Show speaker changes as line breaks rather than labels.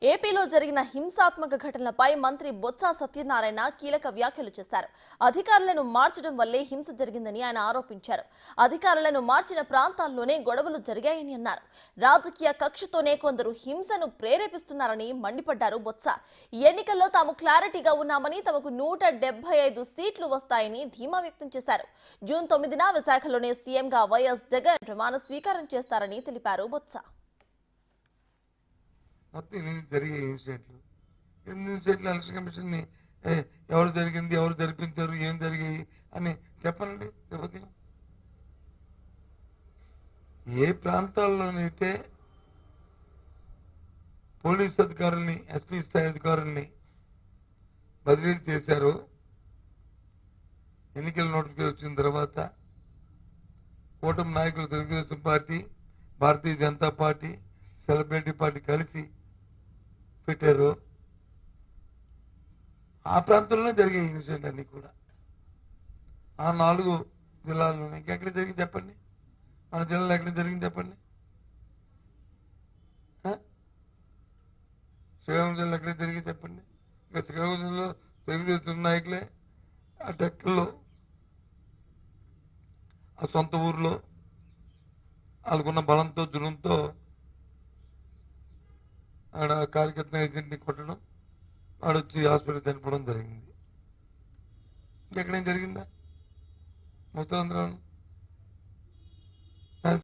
ఏపీలో జరిగిన హింసాత్మక ఘటనలపై మంత్రి బొత్స సత్యనారాయణ కీలక వ్యాఖ్యలు చేశారు. అధికారులను మార్చడం వల్లే హింస జరిగిందని ఆయన ఆరోపించారు. అధికారులను మార్చిన ప్రాంతాల్లోనే గొడవలు జరిగాయని అన్నారు. రాజకీయ కక్షతోనే కొందరు హింసను ప్రేరేపిస్తున్నారని మండిపడ్డారు బొత్స. ఎన్నికల్లో తాము క్లారిటీగా ఉన్నామని, తమకు 175 సీట్లు వస్తాయని ధీమా వ్యక్తం చేశారు. జూన్ 9న విశాఖలోనే సీఎంగా వైఎస్ జగన్ ప్రమాణ స్వీకారం చేస్తారని తెలిపారు బొత్స.
మొత్తం 8 జరిగే ఇన్సిడెంట్లు 8 ఇన్సిడెంట్లు ఎలక్షన్ కమిషన్ని ఎవరు జరిగింది, ఎవరు జరిపించారు, ఏం జరిగాయి అని చెప్పనండి. లేకపోతే ఏ ప్రాంతాల్లోనైతే పోలీస్ అధికారుల్ని, ఎస్పీ స్థాయి అధికారుల్ని బదిలీ చేశారో, ఎన్నికల నోటిఫికేషన్ వచ్చిన తర్వాత కూటమి నాయకులు Telugu Desam party, Bharatiya Janata party, celebrity party కలిసి పెట్టారు. ఆ ప్రాంతంలో జరిగే ఇన్సిడెంట్ అన్ని కూడా ఆ 4 జిల్లాల్లో ఇంకెక్కడ జరిగింది చెప్పండి. మన జిల్లాలో ఎక్కడ జరిగింది చెప్పండి. శ్రీకాకుళం జిల్లా ఎక్కడ జరిగింది చెప్పండి. ఇంకా శ్రీకాకుళం జిల్లాలో తెలుగుదేశం నాయకులే ఆ టెక్కల్లో, ఆ సొంత ఊర్లో వాళ్ళకున్న బలంతో, జులంతో ఆడ కార్యకర్త ఏజెంట్ని కొట్టడం, ఆడొచ్చి హాస్పిటల్ చనిపోవడం జరిగింది. ఎక్కడేం జరిగిందా? మొత్తం ఆంధ్రాలో